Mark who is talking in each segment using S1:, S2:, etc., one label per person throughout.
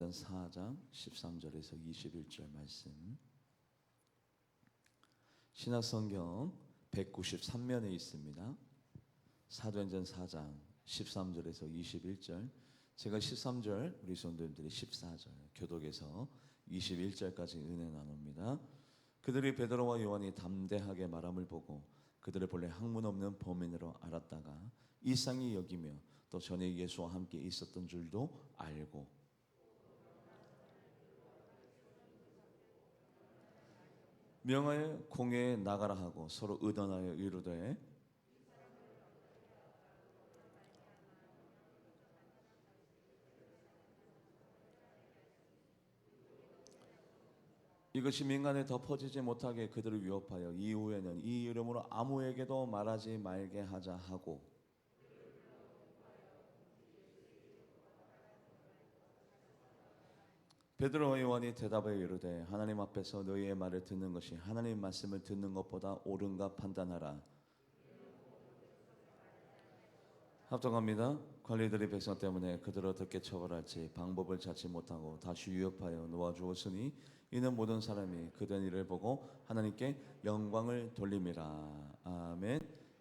S1: 4장 13절에서 21절 말씀, 신약성경 193면에 있습니다. 사도행전 4장 13절에서 21절, 제가 13절, 우리 성도님들이 14절, 교독에서 21절까지 은혜 나눕니다. 그들이 베드로와 요한이 담대하게 말함을 보고 그들을 본래 학문 없는 범인으로 알았다가 이상히 여기며 또 전에 예수와 함께 있었던 줄도 알고 명하여 공회에 나가라 하고 서로 의논하여 이르되 이것이 민간에 더 퍼지지 못하게 그들을 위협하여 이후에는 이 이름으로 아무에게도 말하지 말게 하자 하고, 베드로와 요한이 대답하여 이르되 하나님 앞에서 너희의 말을 듣는 것이 하나님 말씀을 듣는 것보다 옳은가 판단하라. 합동합니다. 관리들이 백성 때문에 그들을 어떻게 처벌할지 방법을 찾지 못하고 다시 위협하여 놓아주었으니 이는 모든 사람이 그된 일을 보고 하나님께 영광을 돌림이라. 아멘.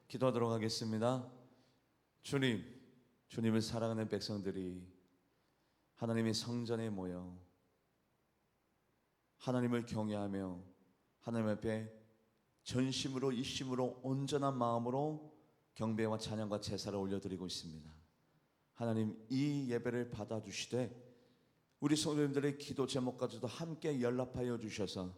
S1: 기도하도록 하겠습니다. 주님, 주님을 사랑하는 백성들이 하나님의 성전에 모여 하나님을 경외하며 하나님 앞에 전심으로 이심으로 온전한 마음으로 경배와 찬양과 제사를 올려드리고 있습니다. 하나님, 이 예배를 받아주시되 우리 성도님들의 기도 제목까지도 함께 연락하여 주셔서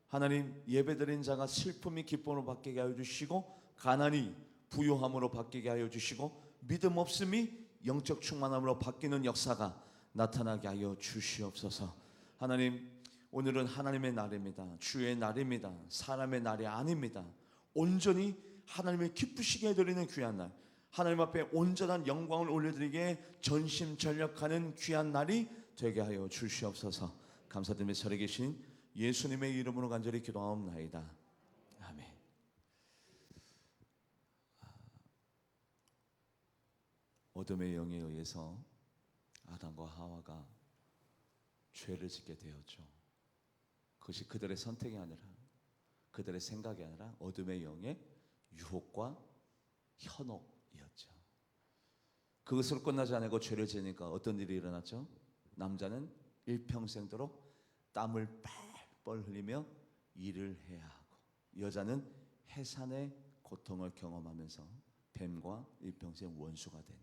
S1: 하나님, 예배드린 자가 슬픔이 기쁨으로 바뀌게 하여 주시고 가난이 부유함으로 바뀌게 하여 주시고 믿음 없음이 영적 충만함으로 바뀌는 역사가 나타나게 하여 주시옵소서. 하나님, 오늘은 하나님의 날입니다. 주의 날입니다. 사람의 날이 아닙니다. 온전히 하나님을 기쁘시게 해드리는 귀한 날, 하나님 앞에 온전한 영광을 올려드리기에 전심전력하는 귀한 날이 되게 하여 주시옵소서. 감사드리며 살아 계신 예수님의 이름으로 간절히 기도하옵나이다. 아멘. 어둠의 영에 의해서 아담과 하와가 죄를 짓게 되었죠. 그것이 그들의 선택이 아니라 그들의 생각이 아니라 어둠의 영의 유혹과 현혹이었죠. 그것으로 끝나지 않고 죄를 지으니까 어떤 일이 일어났죠? 남자는 일평생도록 땀을 뻘뻘 흘리며 일을 해야 하고, 여자는 해산의 고통을 경험하면서 뱀과 일평생 원수가 되는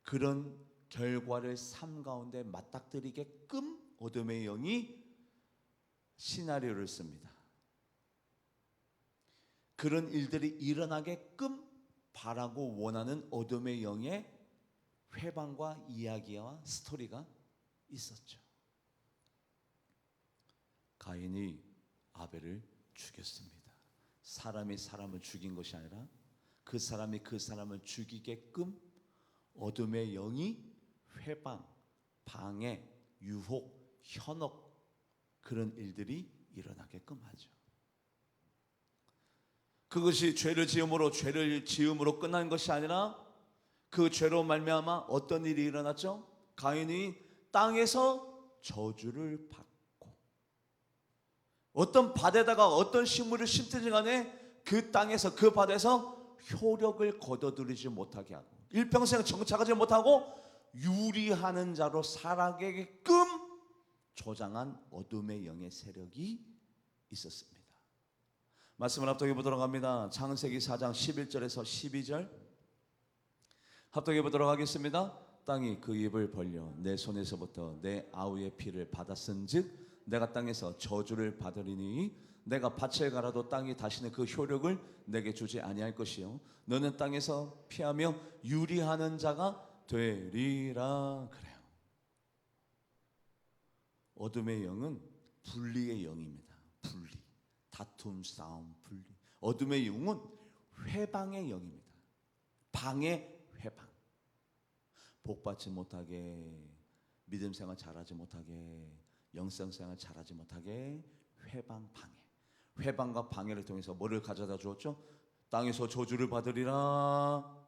S1: 그런 결과를 삶 가운데 맞닥뜨리게끔 어둠의 영이 시나리오를 씁니다. 그런 일들이 일어나게끔 바라고 원하는 어둠의 영의 회방과 이야기와 스토리가 있었죠. 가인이 아벨을 죽였습니다. 사람이 사람을 죽인 것이 아니라 그 사람이 그 사람을 죽이게끔 어둠의 영이 회방, 방해, 유혹, 현혹, 그런 일들이 일어나게끔 하죠. 그것이 죄를 지음으로 끝난 것이 아니라 그 죄로 말미암아 어떤 일이 일어났죠? 가인이 땅에서 저주를 받고, 어떤 밭에다가 어떤 식물을 심든지 간에 그 땅에서 그 밭에서 효력을 거둬들이지 못하게 하고 일평생 정착하지 못하고 유리하는 자로 살아가게끔 조장한 어둠의 영의 세력이 있었습니다. 말씀을 합독해 보도록 합니다. 창세기 4장 11절에서 12절 합독해 보도록 하겠습니다. 땅이 그 입을 벌려 내 손에서부터 내 아우의 피를 받았은즉 내가 땅에서 저주를 받으리니 내가 밭을 갈아도 땅이 다시는 그 효력을 내게 주지 아니할 것이요 너는 땅에서 피하며 유리하는 자가 되리라. 그래요. 어둠의 영은 분리의 영입니다. 분리, 다툼, 싸움, 분리. 어둠의 영은 회방의 영입니다. 방해, 회방. 복받지 못하게, 믿음생활 잘하지 못하게, 영성생활 잘하지 못하게 회방, 방해. 회방과 방해를 통해서 뭐를 가져다 주었죠? 땅에서 저주를 받으리라.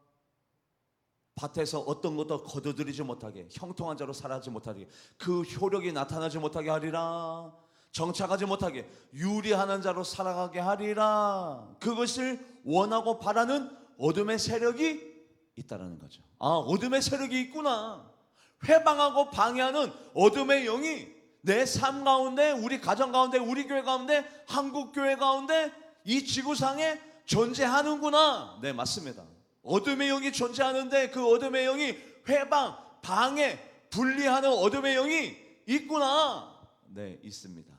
S1: 밭에서 어떤 것도 거두들이지 못하게, 형통한 자로 살아지 못하게, 그 효력이 나타나지 못하게 하리라. 정착하지 못하게 유리하는 자로 살아가게 하리라. 그것을 원하고 바라는 어둠의 세력이 있다라는 거죠. 아, 어둠의 세력이 있구나. 회방하고 방해하는 어둠의 영이 내 삶 가운데, 우리 가정 가운데, 우리 교회 가운데, 한국 교회 가운데, 이 지구상에 존재하는구나. 네, 맞습니다. 어둠의 영이 존재하는데 그 어둠의 영이 회방, 방해, 분리하는 어둠의 영이 있구나. 네, 있습니다.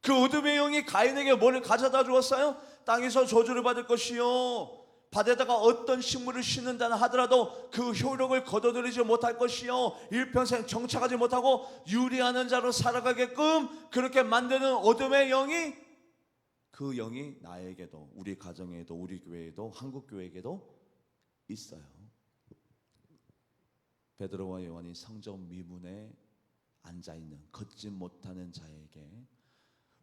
S1: 그 어둠의 영이 가인에게 뭐를 가져다 주었어요? 땅에서 저주를 받을 것이요, 밭에다가 어떤 식물을 심는다 하더라도 그 효력을 거둬들이지 못할 것이요, 일평생 정착하지 못하고 유리하는 자로 살아가게끔 그렇게 만드는 어둠의 영이, 그 영이 나에게도, 우리 가정에도, 우리 교회에도, 한국 교회에게도 있어요. 베드로와 요한이 성전 미문에 앉아있는 걷지 못하는 자에게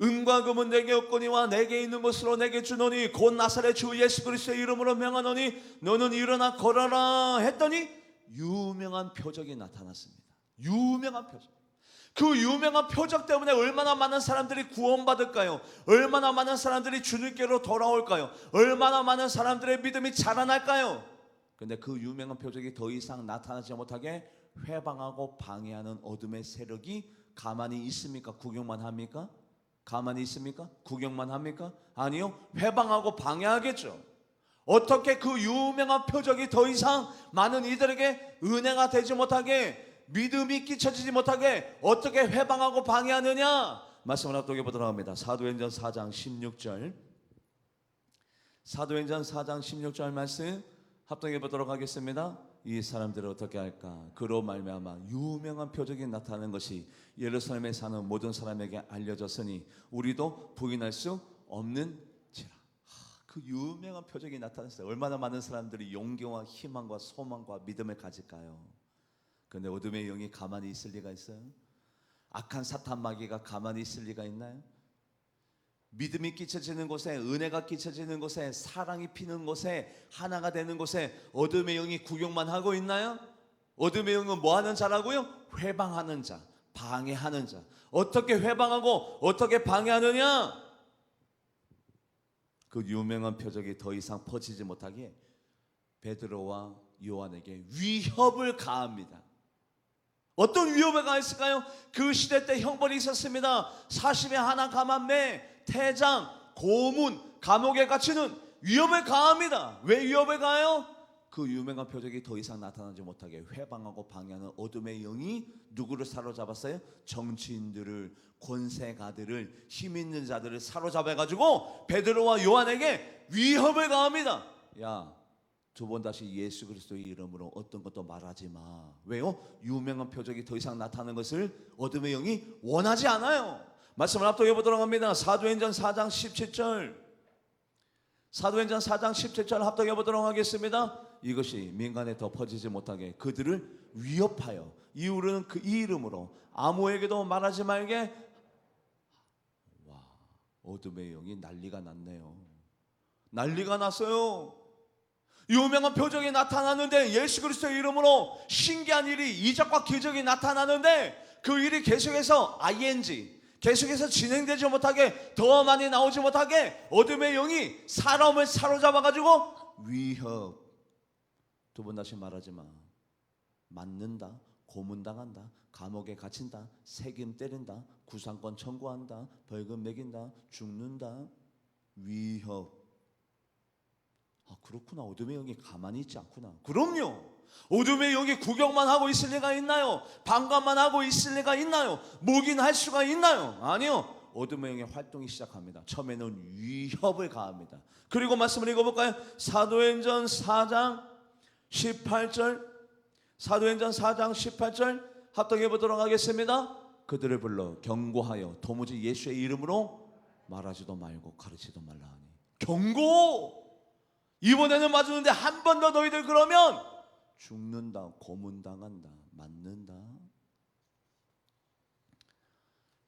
S1: 은과 금은 내게 없거니와 내게 있는 것으로 내게 주노니 곧 나사렛 주 예수 그리스도의 이름으로 명하노니 너는 일어나 걸어라 했더니 유명한 표적이 나타났습니다. 유명한 표적. 그 유명한 표적 때문에 얼마나 많은 사람들이 구원받을까요? 얼마나 많은 사람들이 주님께로 돌아올까요? 얼마나 많은 사람들의 믿음이 자라날까요? 근데 그 유명한 표적이 더 이상 나타나지 못하게 회방하고 방해하는 어둠의 세력이 가만히 있습니까? 구경만 합니까? 가만히 있습니까? 구경만 합니까? 아니요, 회방하고 방해하겠죠. 어떻게 그 유명한 표적이 더 이상 많은 이들에게 은혜가 되지 못하게, 믿음이 끼쳐지지 못하게 어떻게 회방하고 방해하느냐? 말씀을 합독해 보도록 합니다. 사도행전 4장 16절, 사도행전 4장 16절 말씀 합독해 보도록 하겠습니다. 이 사람들을 어떻게 할까? 그로 말미암아 유명한 표적이 나타나는 것이 예루살렘에 사는 모든 사람에게 알려졌으니 우리도 부인할 수 없는지라. 그 유명한 표적이 나타났어요. 얼마나 많은 사람들이 용기와 희망과 소망과 믿음을 가질까요? 그런데 어둠의 영이 가만히 있을 리가 있어요? 악한 사탄 마귀가 가만히 있을 리가 있나요? 믿음이 끼쳐지는 곳에, 은혜가 끼쳐지는 곳에, 사랑이 피는 곳에, 하나가 되는 곳에 어둠의 영이 구경만 하고 있나요? 어둠의 영은 뭐 하는 자라고요? 회방하는 자, 방해하는 자. 어떻게 회방하고 어떻게 방해하느냐? 그 유명한 표적이 더 이상 퍼지지 못하게 베드로와 요한에게 위협을 가합니다. 어떤 위협을 가했을까요? 그 시대 때 형벌이 있었습니다. 40에 하나 가만매, 태장, 고문, 감옥에 갇히는 위협을 가합니다. 왜 위협을 가요? 그 유명한 표적이 더 이상 나타나지 못하게 회방하고 방해하는 어둠의 영이 누구를 사로잡았어요? 정치인들을, 권세가들을, 힘 있는 자들을 사로잡아가지고 베드로와 요한에게 위협을 가합니다. 야, 두 번 다시 예수 그리스도의 이름으로 어떤 것도 말하지 마. 왜요? 유명한 표적이 더 이상 나타나는 것을 어둠의 영이 원하지 않아요. 말씀을 합독해 보도록 합니다. 사도행전 4장 17절, 사도행전 4장 17절 합독해 보도록 하겠습니다. 이것이 민간에 더 퍼지지 못하게 그들을 위협하여 이후로는 그 이 이름으로 아무에게도 말하지 말게. 와, 어둠의 영이 난리가 났네요. 난리가 났어요. 유명한 표적이 나타나는데, 예수 그리스도의 이름으로 신기한 일이, 이적과 기적이 나타나는데 그 일이 계속해서 ing, 계속해서 진행되지 못하게, 더 많이 나오지 못하게 어둠의 영이 사람을 사로잡아가지고 위협. 두 번 다시 말하지 마. 맞는다, 고문당한다, 감옥에 갇힌다, 세금 때린다, 구상권 청구한다, 벌금 매긴다, 죽는다. 위협. 아, 그렇구나. 어둠의 영이 가만히 있지 않구나. 그럼요. 어둠의 영이 구경만 하고 있을 리가 있나요? 방관만 하고 있을 리가 있나요? 묵인할 수가 있나요? 아니요. 어둠의 영의 활동이 시작합니다. 처음에는 위협을 가합니다. 그리고 말씀을 읽어볼까요? 사도행전 4장 18절, 사도행전 4장 18절 합독해 보도록 하겠습니다. 그들을 불러 경고하여 도무지 예수의 이름으로 말하지도 말고 가르치도 말라 하니. 경고! 이번에는 맞았는데 한 번 더 너희들 그러면 죽는다, 고문당한다, 맞는다.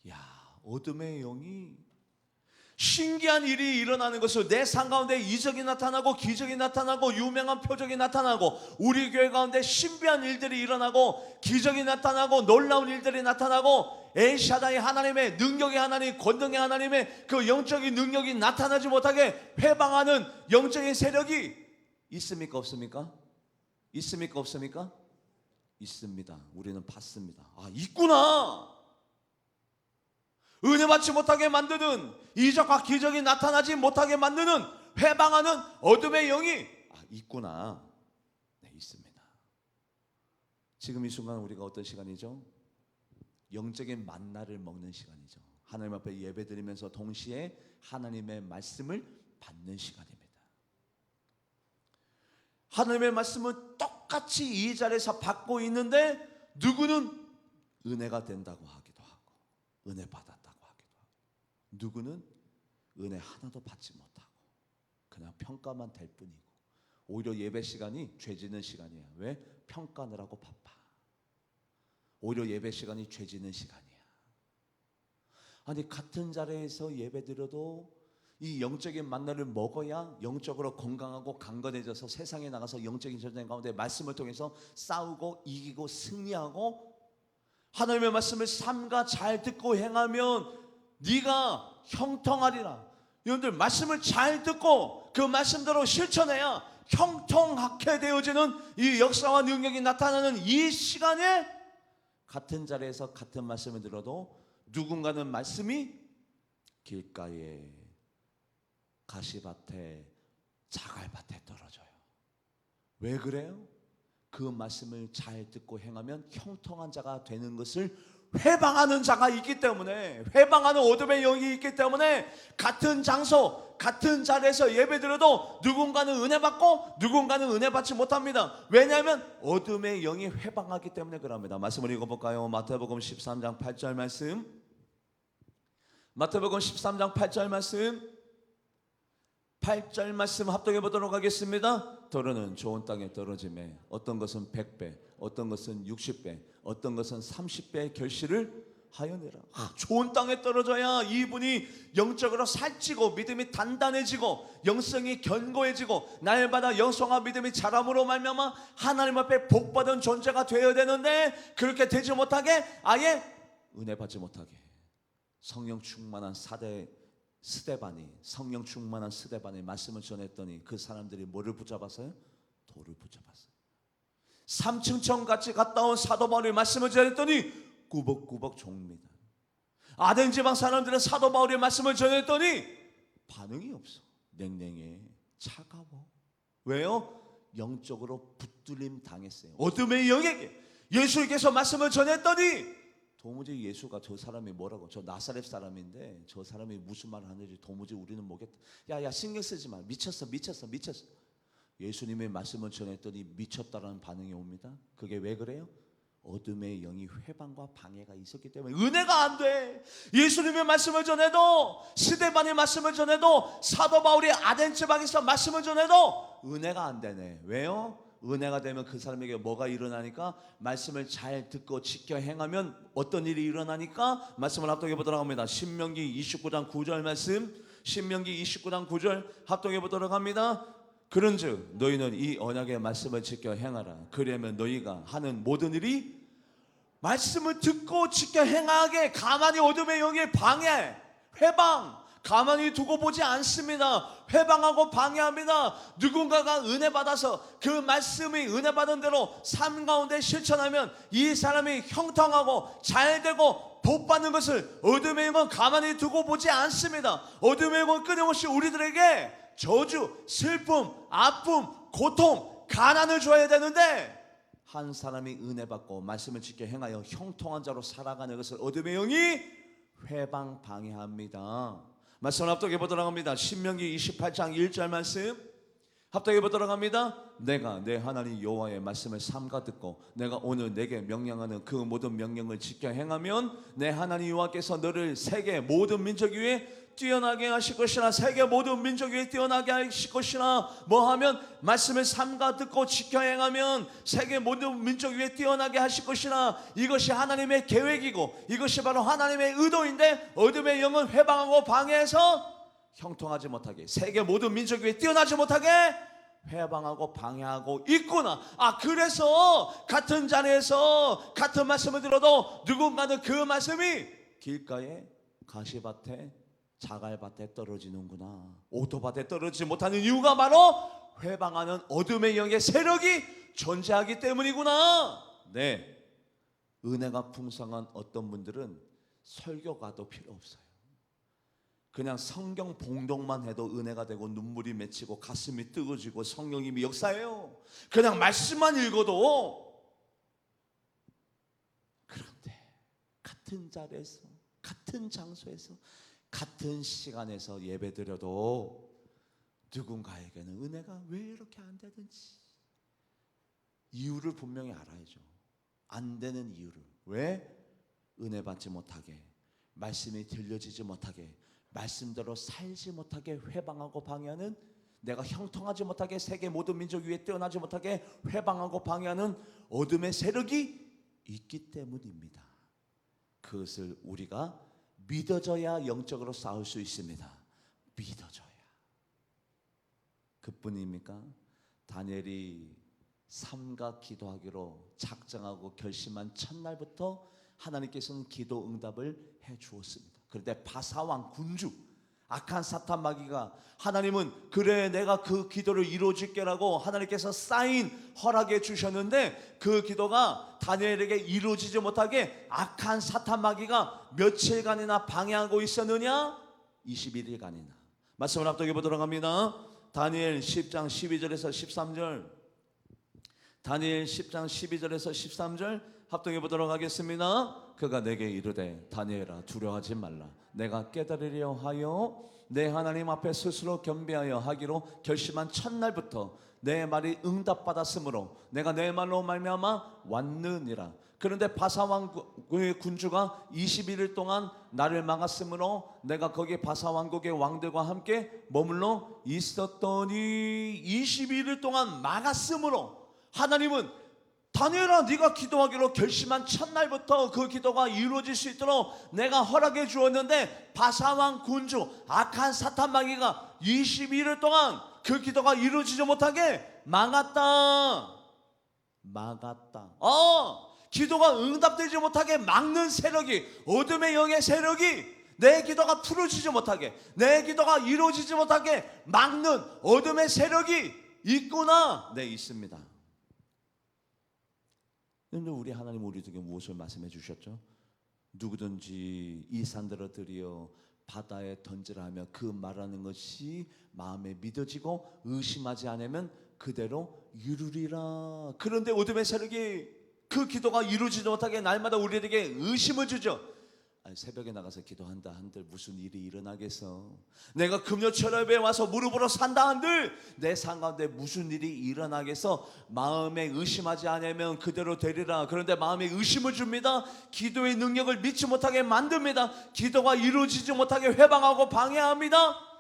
S1: 야, 어둠의 영이 신기한 일이 일어나는 것을 내 삶 가운데 이적이 나타나고 기적이 나타나고 유명한 표적이 나타나고 우리 교회 가운데 신비한 일들이 일어나고 기적이 나타나고 놀라운 일들이 나타나고 엘샤다이 하나님의 능력의 하나님, 권능의 하나님의 그 영적인 능력이 나타나지 못하게 회방하는 영적인 세력이 있습니까 없습니까? 있습니까 없습니까? 있습니다. 우리는 봤습니다. 아, 있구나. 은혜 받지 못하게 만드는, 이적과 기적이 나타나지 못하게 만드는, 회방하는 어둠의 영이 있구나. 네, 있습니다. 지금 이 순간 우리가 어떤 시간이죠? 영적인 만나를 먹는 시간이죠. 하나님 앞에 예배드리면서 동시에 하나님의 말씀을 받는 시간입니다. 하나님의 말씀은 똑같이 이 자리에서 받고 있는데 누구는 은혜가 된다고 하기도 하고 은혜 받았다고 하기도 하고, 누구는 은혜 하나도 받지 못하고 그냥 평가만 될 뿐이고, 오히려 예배 시간이 죄 짓는 시간이야. 왜? 평가느라고 바빠. 오히려 예배 시간이 죄 짓는 시간이야. 아니, 같은 자리에서 예배 드려도 이 영적인 만나를 먹어야 영적으로 건강하고 강건해져서 세상에 나가서 영적인 전쟁 가운데 말씀을 통해서 싸우고 이기고 승리하고, 하나님의 말씀을 삼가 잘 듣고 행하면 네가 형통하리라. 여러분들, 말씀을 잘 듣고 그 말씀대로 실천해야 형통하게 되어지는 이 역사와 능력이 나타나는 이 시간에, 같은 자리에서 같은 말씀을 들어도 누군가는 말씀이 길가에, 가시밭에, 자갈밭에 떨어져요. 왜 그래요? 그 말씀을 잘 듣고 행하면 형통한 자가 되는 것을 회방하는 자가 있기 때문에, 회방하는 어둠의 영이 있기 때문에 같은 장소, 같은 자리에서 예배드려도 누군가는 은혜 받고 누군가는 은혜 받지 못합니다. 왜냐하면 어둠의 영이 회방하기 때문에 그럽니다. 말씀을 읽어볼까요? 마태복음 13장 8절 말씀, 마태복음 13장 8절 말씀, 8절 말씀 합독해 보도록 하겠습니다. 더러는 좋은 땅에 떨어짐에 어떤 것은 100배, 어떤 것은 60배, 어떤 것은 30배의 결실을 하여내라. 좋은 땅에 떨어져야 이분이 영적으로 살찌고 믿음이 단단해지고 영성이 견고해지고 날마다 영성과 믿음이 자람으로 말미암아 하나님 앞에 복받은 존재가 되어야 되는데, 그렇게 되지 못하게, 아예 은혜 받지 못하게, 성령 충만한 스데반이, 성령 충만한 스데반이 말씀을 전했더니 그 사람들이 뭐를 붙잡았어요? 돌을 붙잡았어요. 3층 청같이 갔다 온 사도 바울이 말씀을 전했더니 꾸벅꾸벅 졸립니다. 아덴 지방 사람들은 사도 바울의 말씀을 전했더니 반응이 없어. 냉랭해, 차가워. 왜요? 영적으로 붙들림 당했어요. 어둠의 영에게 예수께서 말씀을 전했더니 도무지 예수가, 저 사람이 뭐라고, 저 나사렛 사람인데 저 사람이 무슨 말을 하는지 도무지 우리는 모르겠다. 야 신경 쓰지 마. 미쳤어. 예수님의 말씀을 전했더니 미쳤다라는 반응이 옵니다. 그게 왜 그래요? 어둠의 영이 회방과 방해가 있었기 때문에. 은혜가 안 돼. 예수님의 말씀을 전해도, 스데반의 말씀을 전해도, 사도 바울이 아덴 지방에서 말씀을 전해도 은혜가 안 되네. 왜요? 은혜가 되면 그 사람에게 뭐가 일어나니까? 말씀을 잘 듣고 지켜 행하면 어떤 일이 일어나니까? 말씀을 합독해 보도록 합니다. 신명기 29장 9절 말씀, 신명기 29장 9절 합독해 보도록 합니다. 그런즉 너희는 이 언약의 말씀을 지켜 행하라. 그러면 너희가 하는 모든 일이, 말씀을 듣고 지켜 행하게 가만히 어둠의 영이 방해, 회방, 가만히 두고 보지 않습니다. 회방하고 방해합니다. 누군가가 은혜 받아서 그 말씀이 은혜 받은 대로 삶 가운데 실천하면 이 사람이 형통하고 잘되고 복받는 것을 어둠의 영은 가만히 두고 보지 않습니다. 어둠의 영은 끊임없이 우리들에게 저주, 슬픔, 아픔, 고통, 가난을 줘야 되는데, 한 사람이 은혜 받고 말씀을 지켜 행하여 형통한 자로 살아가는 것을 어둠의 영이 회방 방해합니다. 말씀 합독해 보도록 합니다. 신명기 28장 1절 말씀 합독해 보도록 합니다. 내가 내 하나님 여호와의 말씀을 삼가 듣고 내가 오늘 내게 명령하는 그 모든 명령을 지켜 행하면 내 하나님 여호와께서 너를 세계 모든 민족 위에 뛰어나게 하실 것이나, 세계 모든 민족 위에 뛰어나게 하실 것이나, 뭐하면 말씀을 삼가 듣고 지켜 행하면 세계 모든 민족 위에 뛰어나게 하실 것이나, 이것이 하나님의 계획이고 이것이 바로 하나님의 의도인데 어둠의 영은 회방하고 방해해서 형통하지 못하게, 세계 모든 민족 위에 뛰어나지 못하게 회방하고 방해하고 있구나. 그래서 같은 자리에서 같은 말씀을 들어도 누군가는 그 말씀이 길가에 가시밭에 자갈밭에 떨어지는구나, 오토밭에 떨어지지 못하는 이유가 바로 회방하는 어둠의 영의 세력이 존재하기 때문이구나. 네, 은혜가 풍성한 어떤 분들은 설교가도 필요 없어요. 그냥 성경 봉독만 해도 은혜가 되고 눈물이 맺히고 가슴이 뜨거워지고 성령님이 역사해요. 그냥 말씀만 읽어도. 그런데 같은 자리에서, 같은 장소에서, 같은 시간에서 예배드려도 누군가에게는 은혜가 왜 이렇게 안 되든지 이유를 분명히 알아야죠. 안 되는 이유를. 왜? 은혜 받지 못하게, 말씀이 들려지지 못하게, 말씀대로 살지 못하게 회방하고 방해하는, 내가 형통하지 못하게 세계 모든 민족 위에 뛰어나지 못하게 회방하고 방해하는 어둠의 세력이 있기 때문입니다. 그것을 우리가 믿어져야 영적으로 싸울 수 있습니다. 믿어져야. 그뿐입니까? 다니엘이 삼가 기도하기로 작정하고 결심한 첫날부터 하나님께서는 기도 응답을 해 주었습니다. 그런데 바사왕 군주, 악한 사탄 마귀가, 하나님은 그래 내가 그 기도를 이루어줄게라고 하나님께서 사인 허락해 주셨는데 그 기도가 다니엘에게 이루어지지 못하게 악한 사탄 마귀가 며칠간이나 방해하고 있었느냐? 21일간이나. 말씀을 합독해 보도록 합니다. 다니엘 10장 12절에서 13절, 다니엘 10장 12절에서 13절 합독해 보도록 하겠습니다. 그가 내게 이르되 다니엘아 두려워하지 말라. 내가 깨달으려 하여 내 하나님 앞에 스스로 겸비하여 하기로 결심한 첫날부터 내 말이 응답받았으므로 내가 내 말로 말미암아 왔느니라. 그런데 바사왕국의 군주가 21일 동안 나를 막았으므로 내가 거기 바사왕국의 왕들과 함께 머물러 있었더니 21일 동안 막았으므로 하나님은 다니엘아 네가 기도하기로 결심한 첫날부터 그 기도가 이루어질 수 있도록 내가 허락해 주었는데 바사왕 군주 악한 사탄 마귀가 21일 동안 그 기도가 이루어지지 못하게 막았다. 기도가 응답되지 못하게 막는 세력이, 어둠의 영의 세력이 내 기도가 풀어지지 못하게, 내 기도가 이루어지지 못하게 막는 어둠의 세력이 있구나. 네, 있습니다. 그런데 우리 하나님 우리에게 무엇을 말씀해 주셨죠? 누구든지 이 산들을 들여 바다에 던지라 하며 그 말하는 것이 마음에 믿어지고 의심하지 않으면 그대로 이루리라. 그런데 어둠의 세력이 그 기도가 이루어지지 못하게 날마다 우리에게 의심을 주죠. 새벽에 나가서 기도한다 한들 무슨 일이 일어나겠어. 내가 금요철에 와서 무릎으로 산다 한들 내 삶 가운데 무슨 일이 일어나겠어. 마음에 의심하지 않으면 그대로 되리라. 그런데 마음에 의심을 줍니다. 기도의 능력을 믿지 못하게 만듭니다. 기도가 이루어지지 못하게 회방하고 방해합니다.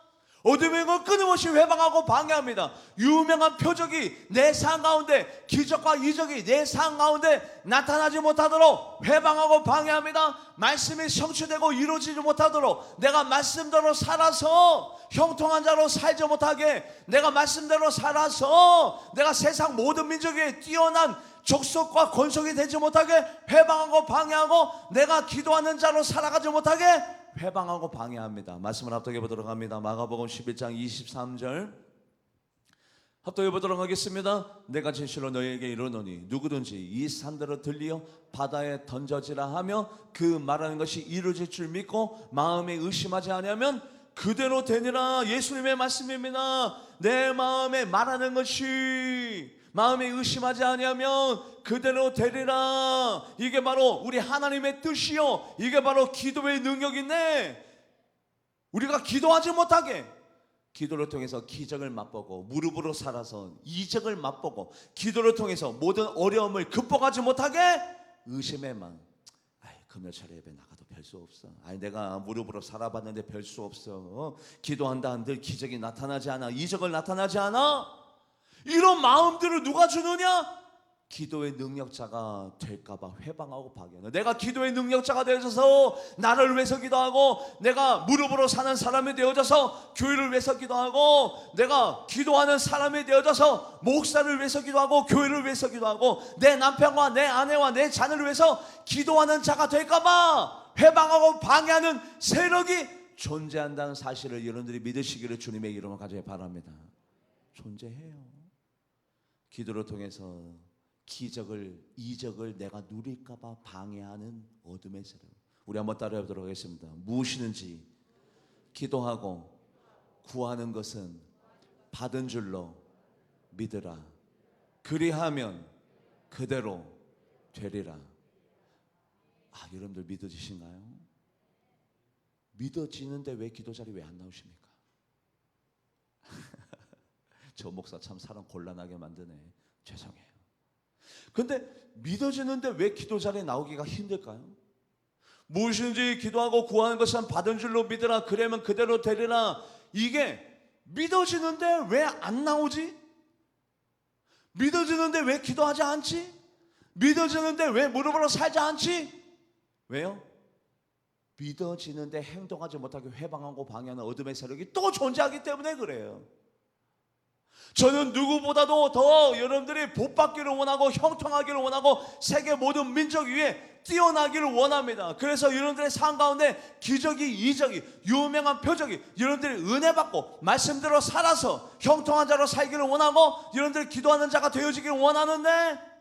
S1: 어둠의 걸 끊임없이 회방하고 방해합니다. 유명한 표적이 내 삶 가운데, 기적과 이적이 내 삶 가운데 나타나지 못하도록 회방하고 방해합니다. 말씀이 성취되고 이루어지지 못하도록 내가 말씀대로 살아서 형통한 자로 살지 못하게, 내가 말씀대로 살아서 내가 세상 모든 민족에 뛰어난 족속과 권속이 되지 못하게 회방하고 방해하고 내가 기도하는 자로 살아가지 못하게 회방하고 방해합니다. 말씀을 합독해 보도록 합니다. 마가복음 11장 23절 합독해 보도록 하겠습니다. 내가 진실로 너희에게 이르노니 누구든지 이 산들을 들리어 바다에 던져지라 하며 그 말하는 것이 이루어질 줄 믿고 마음에 의심하지 아니하면 그대로 되니라. 예수님의 말씀입니다. 내 마음에 말하는 것이 마음에 의심하지 아니하면 그대로 되리라. 이게 바로 우리 하나님의 뜻이요, 이게 바로 기도의 능력인데 우리가 기도하지 못하게 기도를 통해서 기적을 맛보고 무릎으로 살아서 이적을 맛보고 기도를 통해서 모든 어려움을 극복하지 못하게 의심의 마음. 금요철에 예배 나가도 별 수 없어. 내가 무릎으로 살아봤는데 별 수 없어. 기도한다 한들 기적이 나타나지 않아. 이적을 나타나지 않아. 이런 마음들을 누가 주느냐? 기도의 능력자가 될까봐 회방하고 방해하는, 내가 기도의 능력자가 되어져서 나를 위해서 기도하고, 내가 무릎으로 사는 사람이 되어져서 교회를 위해서 기도하고, 내가 기도하는 사람이 되어져서 목사를 위해서 기도하고 교회를 위해서 기도하고, 내 남편과 내 아내와 내 자녀를 위해서 기도하는 자가 될까봐 회방하고 방해하는 세력이 존재한다는 사실을 여러분들이 믿으시기를 주님의 이름으로 가져야 바랍니다. 존재해요. 기도를 통해서 기적을, 이적을 내가 누릴까봐 방해하는 어둠의 세력. 우리 한번 따라해보도록 하겠습니다. 무엇이든지 기도하고 구하는 것은 받은 줄로 믿으라. 그리하면 그대로 되리라. 여러분들 믿어지신가요? 믿어지는데 왜 기도 자리 왜 안 나오십니까? 저 목사 참 사람 곤란하게 만드네. 죄송해요. 근데 믿어지는데 왜 기도 자리에 나오기가 힘들까요? 무엇인지 기도하고 구하는 것은 받은 줄로 믿으라. 그러면 그대로 되리라. 이게 믿어지는데 왜 안 나오지? 믿어지는데 왜 기도하지 않지? 믿어지는데 왜 무릎으로 살지 않지? 왜요? 믿어지는데 행동하지 못하게 회방하고 방해하는 어둠의 세력이 또 존재하기 때문에 그래요. 저는 누구보다도 더 여러분들이 복받기를 원하고 형통하기를 원하고 세계 모든 민족 위에 뛰어나기를 원합니다. 그래서 여러분들의 삶 가운데 기적이, 이적이, 유명한 표적이, 여러분들이 은혜 받고 말씀대로 살아서 형통한 자로 살기를 원하고 여러분들이 기도하는 자가 되어지기를 원하는데,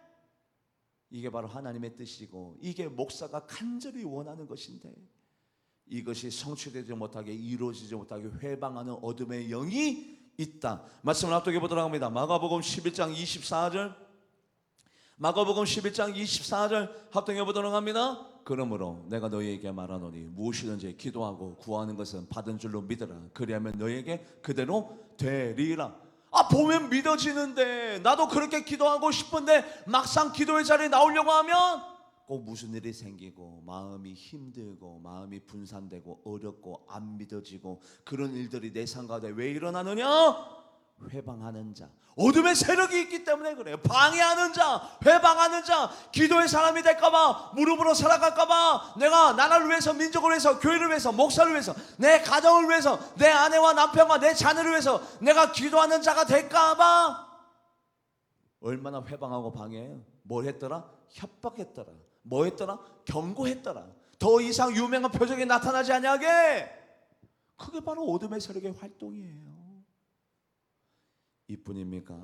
S1: 이게 바로 하나님의 뜻이고 이게 목사가 간절히 원하는 것인데, 이것이 성취되지 못하게, 이루어지지 못하게 회방하는 어둠의 영이 있다. 말씀을 합독해 보도록 합니다. 마가복음 11장 24절, 마가복음 11장 24절 합독해 보도록 합니다. 그러므로 내가 너희에게 말하노니 무엇이든지 기도하고 구하는 것은 받은 줄로 믿으라. 그리하면 너희에게 그대로 되리라. 보면 믿어지는데, 나도 그렇게 기도하고 싶은데 막상 기도의 자리에 나오려고 하면 꼭 무슨 일이 생기고 마음이 힘들고 마음이 분산되고 어렵고 안 믿어지고, 그런 일들이 내 삶 가운데 왜 일어나느냐? 회방하는 자, 어둠의 세력이 있기 때문에 그래요. 방해하는 자, 회방하는 자, 기도의 사람이 될까봐, 무릎으로 살아갈까봐, 내가 나라를 위해서, 민족을 위해서, 교회를 위해서, 목사를 위해서, 내 가정을 위해서, 내 아내와 남편과 내 자녀를 위해서 내가 기도하는 자가 될까봐 얼마나 회방하고 방해해요. 뭘 했더라? 협박했더라. 뭐 했더라? 경고했더라. 더 이상 유명한 표적이 나타나지 아니하게. 그게 바로 어둠의 세력의 활동이에요. 이뿐입니까?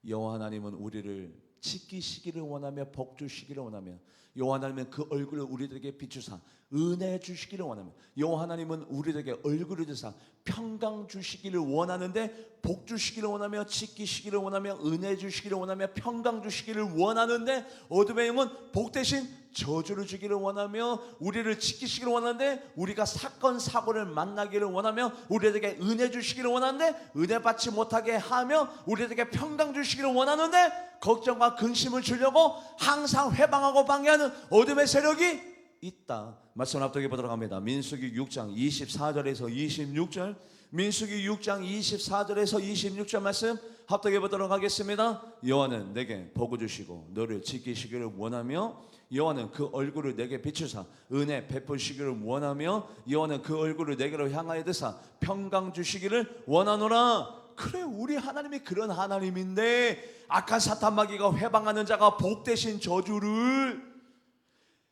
S1: 여호와 하나님은 우리를 지키시기를 원하며 복 주시기를 원하며, 여호와 하나님은 그 얼굴을 우리들에게 비추사 은혜 주시기를 원하며, 여호와 하나님은 우리들에게 얼굴을 드사 평강 주시기를 원하는데, 복 주시기를 원하며 지키시기를 원하며 은혜 주시기를 원하며 평강 주시기를 원하는데, 어둠의 영은 복 대신 저주를 주기를 원하며 우리를 지키시기를 원하는데, 우리가 사건 사고를 만나기를 원하며 우리에게 은혜 주시기를 원하는데 은혜 받지 못하게 하며 우리에게 평강 주시기를 원하는데, 걱정과 근심을 주려고 항상 회방하고 방해하는 어둠의 세력이 있다. 말씀 합독해 보도록 합니다. 민수기 6장 24절에서 26절, 민수기 6장 24절에서 26절 말씀 합독해 보도록 하겠습니다. 여호와는 내게 복을 주시고 너를 지키시기를 원하며, 여호와는 그 얼굴을 내게 비추사 은혜 베푸시기를 원하며, 여호와는 그 얼굴을 내게로 향하여 드사 평강 주시기를 원하노라. 그래, 우리 하나님이 그런 하나님인데 악한 사탄 마귀가 회방하는 자가 복 대신 저주를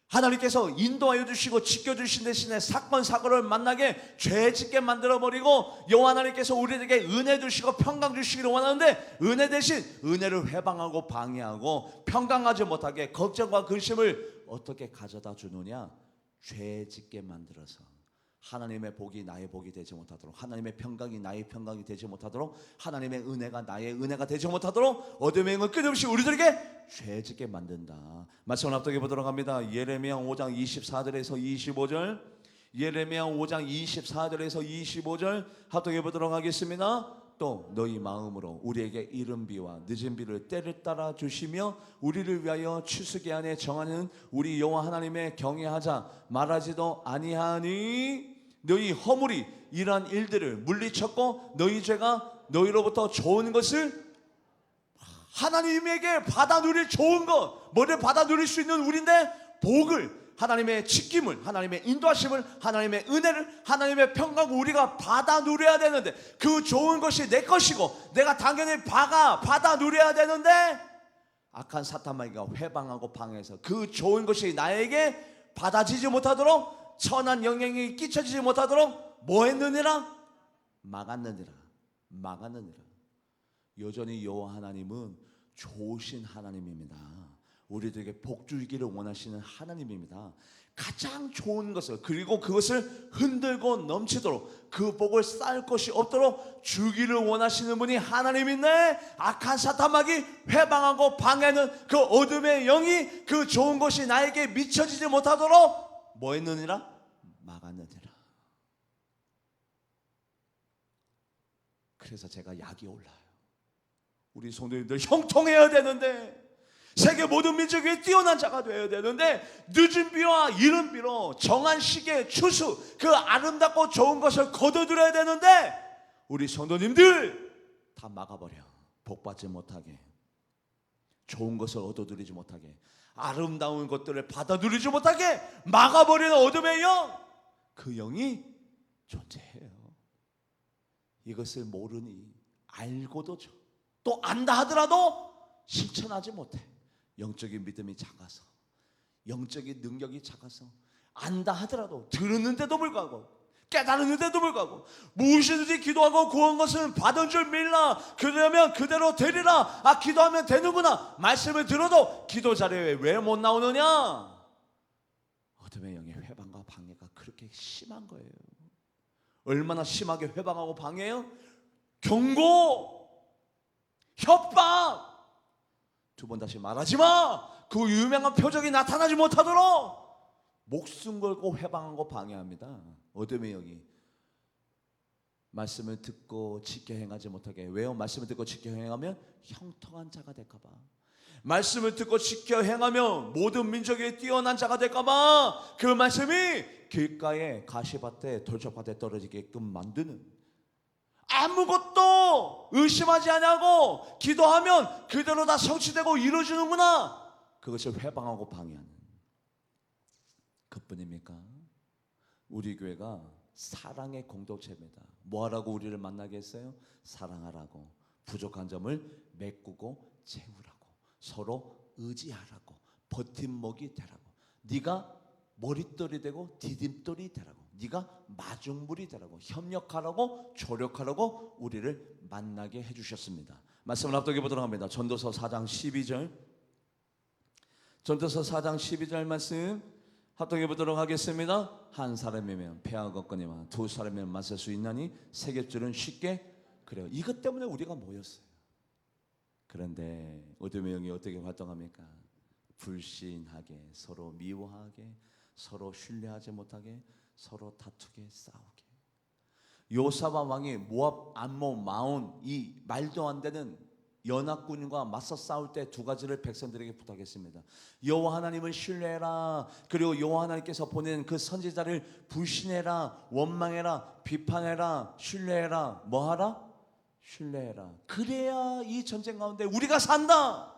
S1: 하나님께서 인도하여 주시고 지켜주신 대신에 사건 사고를 만나게 죄짓게 만들어버리고, 여호와 하나님께서 우리에게 은혜 주시고 평강 주시기를 원하는데 은혜 대신 은혜를 회방하고 방해하고 평강하지 못하게 걱정과 근심을 어떻게 가져다 주느냐? 죄짓게 만들어서 하나님의 복이 나의 복이 되지 못하도록, 하나님의 평강이 나의 평강이 되지 못하도록, 하나님의 은혜가 나의 은혜가 되지 못하도록 어둠의 영은 끊임없이 우리들에게 죄짓게 만든다. 말씀을 합독해 보도록 합니다. 예레미야 5장 24절에서 25절, 예레미야 5장 24절에서 25절 합독해 보도록 하겠습니다. 또 너희 마음으로 우리에게 이른 비와 늦은 비를 때를 따라 주시며 우리를 위하여 추수기 안에 정하는 우리 여호와 하나님의 경외하자 말하지도 아니하니, 너희 허물이 이러한 일들을 물리쳤고 너희 죄가 너희로부터 좋은 것을 하나님에게 받아 누릴 좋은 것, 뭐를 받아 누릴 수 있는 우리인데, 복을, 하나님의 지킴을, 하나님의 인도하심을, 하나님의 은혜를, 하나님의 평강을 우리가 받아 누려야 되는데, 그 좋은 것이 내 것이고 내가 당연히 받아 누려야 되는데, 악한 사탄마귀가 회방하고 방해해서 그 좋은 것이 나에게 받아지지 못하도록, 선한 영향이 끼쳐지지 못하도록 뭐 했느니라? 막았느니라. 여전히 여호와 하나님은 좋으신 하나님입니다. 우리들에게 복 주기를 원하시는 하나님입니다. 가장 좋은 것을, 그리고 그것을 흔들고 넘치도록, 그 복을 쌓을 것이 없도록 주기를 원하시는 분이 하나님인데, 악한 사탄마귀 회방하고 방해하는 그 어둠의 영이 그 좋은 것이 나에게 미쳐지지 못하도록 뭐 했느니라? 막았느니라. 그래서 제가 약이 올라요. 우리 성도님들 형통해야 되는데, 세계 모든 민족 위에 뛰어난 자가 되어야 되는데, 늦은 비와 이른 비로 정한 시기에 추수, 그 아름답고 좋은 것을 거둬들여야 되는데, 우리 성도님들 다 막아버려. 복받지 못하게, 좋은 것을 얻어들이지 못하게, 아름다운 것들을 받아들이지 못하게 막아버리는 어둠의 영, 그 영이 존재해요. 이것을 모르니, 알고도 또 안다 하더라도 실천하지 못해. 영적인 믿음이 작아서, 영적인 능력이 작아서, 안다 하더라도, 들었는데도 불구하고, 깨달았는데도 불구하고, 무엇이든지 기도하고 구한 것은 받은 줄 믿라, 그러면 그대로 되리라. 아, 기도하면 되는구나. 말씀을 들어도 기도 자리에 왜 못 나오느냐? 어둠의 영의 회방과 방해가 그렇게 심한 거예요. 얼마나 심하게 회방하고 방해해요? 경고, 협박. 두 번 다시 말하지 마. 그 유명한 표적이 나타나지 못하도록 목숨 걸고 회방하고 방해합니다. 어둠의 영이. 말씀을 듣고 지켜 행하지 못하게. 왜요? 말씀을 듣고 지켜 행하면 형통한 자가 될까봐. 말씀을 듣고 지켜 행하면 모든 민족에 뛰어난 자가 될까봐 그 말씀이 길가에 가시밭에 돌짝밭에 떨어지게끔 만드는, 아무것도 의심하지 않냐고 기도하면 그대로 다 성취되고 이루어지는구나, 그것을 회방하고 방해하는 그뿐입니까? 우리 교회가 사랑의 공동체입니다. 뭐하라고 우리를 만나게 했어요? 사랑하라고, 부족한 점을 메꾸고 채우라고, 서로 의지하라고, 버팀목이 되라고, 네가 머릿돌이 되고 디딤돌이 되라고, 네가 마중물이 되라고, 협력하라고, 조력하라고 우리를 만나게 해주셨습니다. 말씀을 합독해 보도록 합니다. 전도서 4장 12절, 전도서 4장 12절 말씀 합독해 보도록 하겠습니다. 한 사람이면 배가 없거니와 두 사람이면 맞설 수 있나니 세 겹줄은 쉽게. 그래요. 이것 때문에 우리가 모였어요. 그런데 어둠의 영이 어떻게 활동합니까? 불신하게, 서로 미워하게, 서로 신뢰하지 못하게, 서로 다투게, 싸우게. 요사바 왕이 모압, 암몬, 마온, 이 말도 안 되는 연합군과 맞서 싸울 때 두 가지를 백성들에게 부탁했습니다. 여호와 하나님을 신뢰해라. 그리고 여호와 하나님께서 보낸 그 선지자를 불신해라, 원망해라, 비판해라, 신뢰해라. 뭐하라? 신뢰해라. 그래야 이 전쟁 가운데 우리가 산다.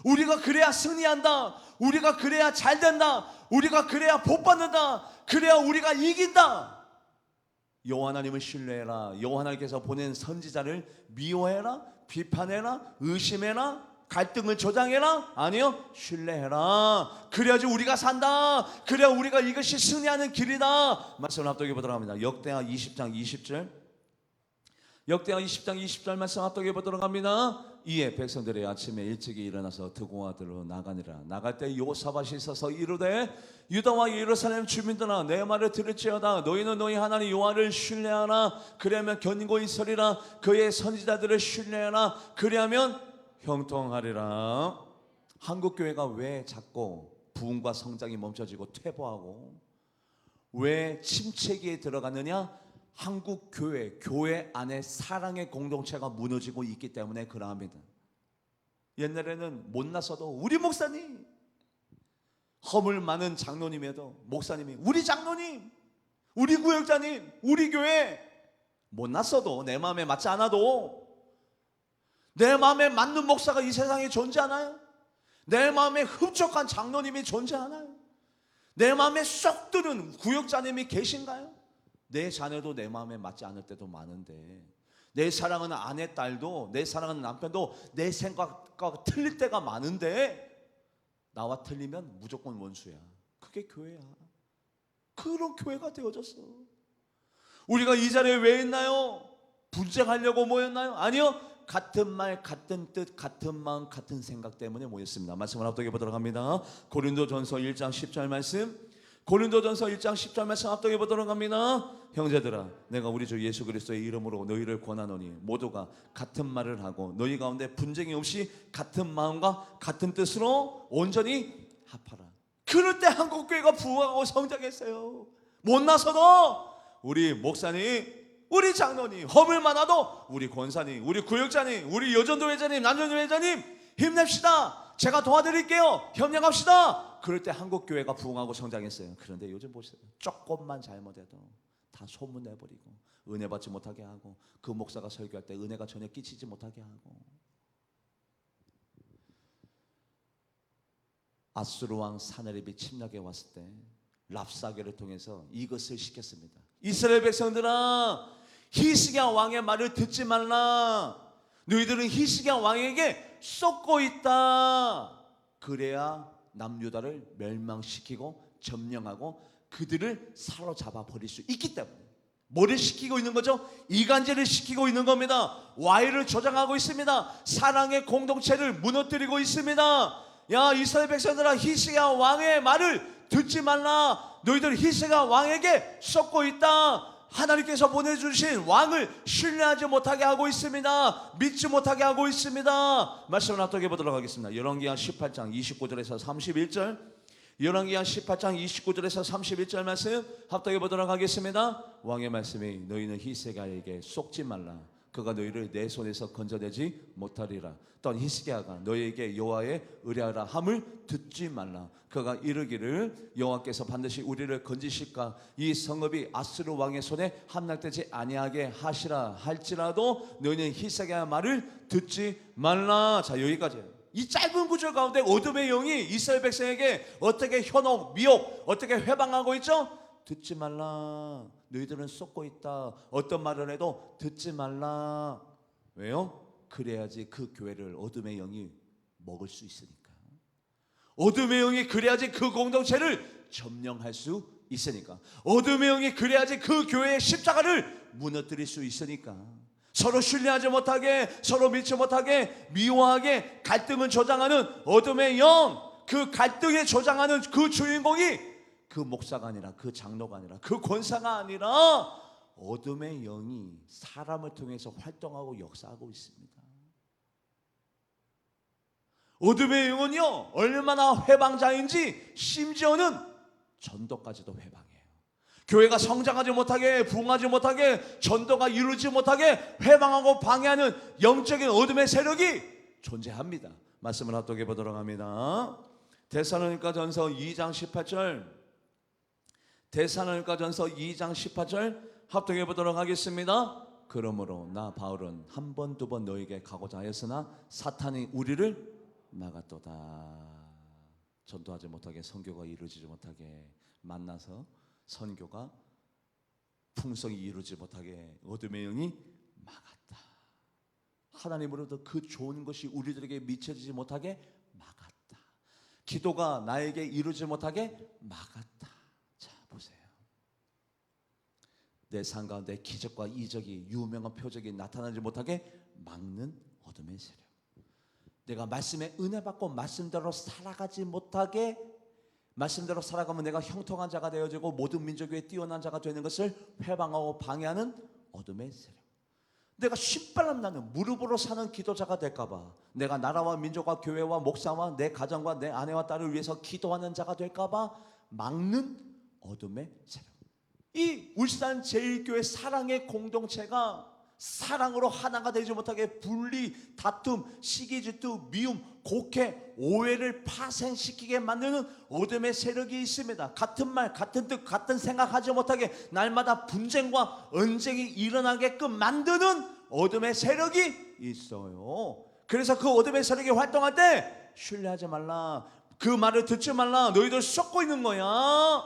S1: 우리가 그래야 승리한다. 우리가 그래야 잘 된다. 우리가 그래야 복 받는다. 그래야 우리가 이긴다. 여호와 하나님을 신뢰해라. 여호와 하나님께서 보낸 선지자를 미워해라, 비판해라, 의심해라, 갈등을 조장해라? 아니요, 신뢰해라. 그래야지 우리가 산다. 그래야 우리가 이것이 승리하는 길이다. 말씀을 합독해 보도록 합니다. 역대하 20장 20절, 역대하 20장 20절 말씀 합독해 보도록 합니다. 이에 백성들이 아침에 일찍이 일어나서 드고아들로 나가니라. 나갈 때 요사밭이 있어서 이르되 유다와 예루살렘 주민들아, 내 말을 들을지어다. 너희는 너희 하나님 여호와를 신뢰하라. 그리하면 견고 있으리라. 그의 선지자들을 신뢰하라. 그리하면 형통하리라. 한국 교회가 왜 자꾸 부흥과 성장이 멈춰지고 퇴보하고 왜 침체기에 들어가느냐? 한국 교회 안에 사랑의 공동체가 무너지고 있기 때문에 그러합니다. 옛날에는 못났어도 우리 목사님, 허물 많은 장로님에도 목사님이 우리 장로님, 우리 구역장님, 우리 교회, 못났어도 내 마음에 맞지 않아도 내 마음에 맞는 목사가 이 세상에 존재하나요? 내 마음에 흡족한 장로님이 존재하나요? 내 마음에 쏙 드는 구역자님이 계신가요? 내 자녀도 내 마음에 맞지 않을 때도 많은데, 내 사랑하는 아내, 딸도, 내 사랑하는 남편도 내 생각과 틀릴 때가 많은데, 나와 틀리면 무조건 원수야. 그게 교회야. 그런 교회가 되어졌어. 우리가 이 자리에 왜 있나요? 분쟁하려고 모였나요? 아니요. 같은 말, 같은 뜻, 같은 마음, 같은 생각 때문에 모였습니다. 말씀을 합독해 보도록 합니다. 고린도전서 1장 10절 말씀, 고린도전서 1장 10절 말씀 합독해 보도록 합니다. 형제들아, 내가 우리 주 예수 그리스도의 이름으로 너희를 권하노니 모두가 같은 말을 하고 너희 가운데 분쟁이 없이 같은 마음과 같은 뜻으로 온전히 합하라. 그럴 때 한국교회가 부흥하고 성장했어요. 못나서도 우리 목사님, 우리 장로님, 허물 많아도 우리 권사님, 우리 구역자님, 우리 여전도 회장님, 남전도 회장님 힘냅시다. 제가 도와드릴게요. 협력합시다. 그럴 때 한국교회가 부흥하고 성장했어요. 그런데 요즘 보세요. 조금만 잘못해도 다 소문내버리고 은혜 받지 못하게 하고, 그 목사가 설교할 때 은혜가 전혀 끼치지 못하게 하고. 아수르 왕 사네립이 침략해 왔을 때 랍사게를 통해서 이것을 시켰습니다. 이스라엘 백성들아, 히스기야 왕의 말을 듣지 말라. 너희들은 히스기야 왕에게 쏟고 있다. 그래야 남유다를 멸망시키고 점령하고 그들을 사로잡아 버릴 수 있기 때문에. 뭐를 시키고 있는 거죠? 이간질을 시키고 있는 겁니다. 와해를 조장하고 있습니다. 사랑의 공동체를 무너뜨리고 있습니다. 야, 이스라엘 백성들아, 히스기야 왕의 말을 듣지 말라. 너희들 히스기야 왕에게 쏟고 있다. 하나님께서 보내주신 왕을 신뢰하지 못하게 하고 있습니다. 믿지 못하게 하고 있습니다. 말씀을 합독해 보도록 하겠습니다. 열왕기하 18장 29절에서 31절, 열왕기하 18장 29절에서 31절 말씀 합독해 보도록 하겠습니다. 왕의 말씀이 너희는 히스기야에게 쏟지 말라. 그가 너희를 내 손에서 건져내지 못하리라. 또한 히스기야가 너희에게 여호와의 의뢰하라 함을 듣지 말라. 그가 이르기를 여호와께서 반드시 우리를 건지실까, 이 성읍이 아수르 왕의 손에 함락되지 아니하게 하시라 할지라도 너희는 히스기야 말을 듣지 말라. 자, 여기까지예요. 이 짧은 구절 가운데 어둠의 영이 이스라엘 백성에게 어떻게 현혹, 미혹, 어떻게 회방하고 있죠? 듣지 말라. 너희들은 쏟고 있다. 어떤 말을 해도 듣지 말라. 왜요? 그래야지 그 교회를 어둠의 영이 먹을 수 있으니까. 어둠의 영이 그래야지 그 공동체를 점령할 수 있으니까. 어둠의 영이 그래야지 그 교회의 십자가를 무너뜨릴 수 있으니까. 서로 신뢰하지 못하게, 서로 믿지 못하게, 미워하게 갈등을 조장하는 어둠의 영, 그 갈등에 조장하는 그 주인공이 그 목사가 아니라, 그 장로가 아니라, 그 권사가 아니라 어둠의 영이 사람을 통해서 활동하고 역사하고 있습니다. 어둠의 영은요, 얼마나 회방자인지 심지어는 전도까지도 회방해요. 교회가 성장하지 못하게, 부흥하지 못하게, 전도가 이루어지지 못하게 회방하고 방해하는 영적인 어둠의 세력이 존재합니다. 말씀을 합독해 보도록 합니다. 데살로니가전서 2장 18절, 데살로니가전서 2장 18절 합독해 보도록 하겠습니다. 그러므로 나 바울은 한 번, 두 번 너에게 가고자 하였으나 사탄이 우리를 막았도다. 전도하지 못하게, 선교가 이루어지지 못하게, 만나서 선교가 풍성이 이루어지지 못하게 어둠의 영이 막았다. 하나님으로부터 그 좋은 것이 우리들에게 미쳐지지 못하게 막았다. 기도가 나에게 이루어지지 못하게 막았다. 자, 보세요. 내 삶 가운데 기적과 이적이, 유명한 표적이 나타나지 못하게 막는 어둠의 세력. 내가 말씀에 은혜 받고 말씀대로 살아가지 못하게, 말씀대로 살아가면 내가 형통한 자가 되어지고 모든 민족 위에 뛰어난 자가 되는 것을 회방하고 방해하는 어둠의 세력. 내가 신바람 나는 무릎으로 사는 기도자가 될까봐, 내가 나라와 민족과 교회와 목사와 내 가정과 내 아내와 딸을 위해서 기도하는 자가 될까봐 막는 어둠의 세력. 이 울산 제1교회 사랑의 공동체가 사랑으로 하나가 되지 못하게 분리, 다툼, 시기질투, 미움, 곡해, 오해를 파생시키게 만드는 어둠의 세력이 있습니다. 같은 말, 같은 뜻, 같은 생각하지 못하게 날마다 분쟁과 언쟁이 일어나게끔 만드는 어둠의 세력이 있어요. 그래서 그 어둠의 세력이 활동할 때 신뢰하지 말라, 그 말을 듣지 말라, 너희들 썩고 있는 거야.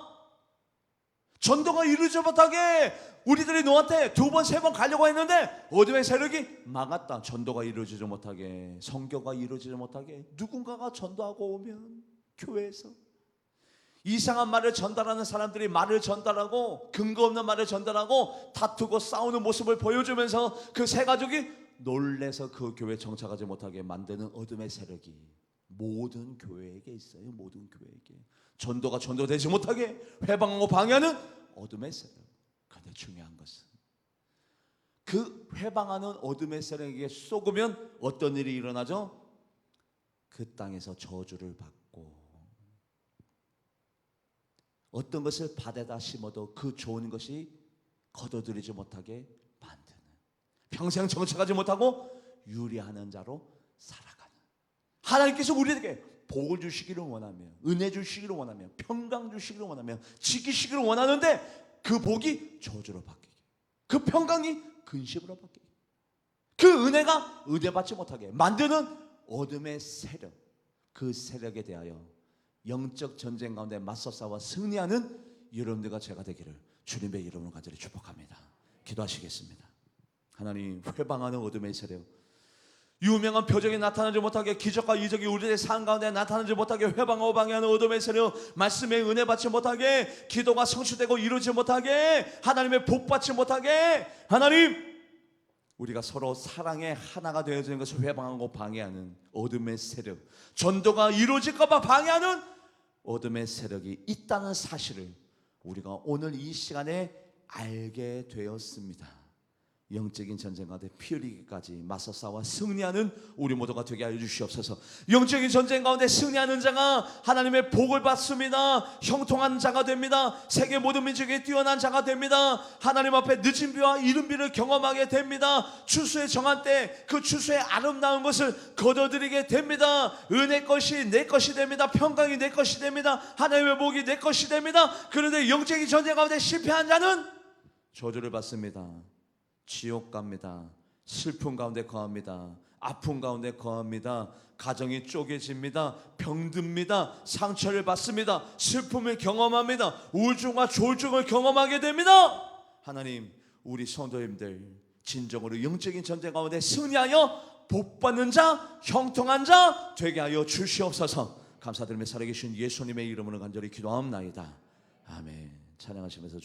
S1: 전도가 이루지 못하게 우리들이 너한테 2번 3번 가려고 했는데 어둠의 세력이 막았다. 전도가 이루어지지 못하게, 선교가 이루어지지 못하게. 누군가가 전도하고 오면 교회에서 이상한 말을 전달하는 사람들이 말을 전달하고 근거 없는 말을 전달하고 다투고 싸우는 모습을 보여주면서 그 세 가족이 놀래서 그 교회에 정착하지 못하게 만드는 어둠의 세력이 모든 교회에게 있어요. 모든 교회에게. 전도가 전도되지 못하게 회방하고 방해하는 어둠의 세력. 그런데 중요한 것은 그 회방하는 어둠의 세력에게 쏘으면 어떤 일이 일어나죠? 그 땅에서 저주를 받고, 어떤 것을 밭에다 심어도 그 좋은 것이 거둬들이지 못하게 만드는, 평생 정착하지 못하고 유리하는 자로 살아가는, 하나님께서 우리에게 복을 주시기를 원하며, 은혜 주시기를 원하며, 평강 주시기를 원하며, 지키시기를 원하는데 그 복이 저주로 바뀌게, 그 평강이 근심으로 바뀌게, 그 은혜가 은혜받지 못하게 만드는 어둠의 세력, 그 세력에 대하여 영적 전쟁 가운데 맞서 싸워 승리하는 여러분들과 제가 되기를 주님의 이름으로 간절히 축복합니다. 기도하시겠습니다. 하나님, 회방하는 어둠의 세력, 유명한 표적이 나타나지 못하게, 기적과 이적이 우리의 삶 가운데 나타나지 못하게 회방하고 방해하는 어둠의 세력, 말씀에 은혜 받지 못하게, 기도가 성취되고 이루지 못하게, 하나님의 복 받지 못하게, 하나님, 우리가 서로 사랑의 하나가 되어지는 것을 회방하고 방해하는 어둠의 세력, 전도가 이루어질까 봐 방해하는 어둠의 세력이 있다는 사실을 우리가 오늘 이 시간에 알게 되었습니다. 영적인 전쟁 가운데 피 흘리기까지 맞서 싸워 승리하는 우리 모두가 되게 하여 주시옵소서. 영적인 전쟁 가운데 승리하는 자가 하나님의 복을 받습니다. 형통한 자가 됩니다. 세계 모든 민족에 뛰어난 자가 됩니다. 하나님 앞에 늦은 비와 이른 비를 경험하게 됩니다. 추수의 정한 때 그 추수의 아름다운 것을 거둬들이게 됩니다. 은혜 것이 내 것이 됩니다. 평강이 내 것이 됩니다. 하나님의 복이 내 것이 됩니다. 그런데 영적인 전쟁 가운데 실패한 자는 저주를 받습니다. 지옥 갑니다. 슬픔 가운데 거합니다. 아픔 가운데 거합니다. 가정이 쪼개집니다. 병듭니다. 상처를 받습니다. 슬픔을 경험합니다. 우울증과 조울증을 경험하게 됩니다. 하나님, 우리 성도님들 진정으로 영적인 전쟁 가운데 승리하여 복받는 자, 형통한 자 되게 하여 주시옵소서. 감사드리며 살아계신 예수님의 이름으로 간절히 기도하옵나이다. 아멘. 찬양하시면서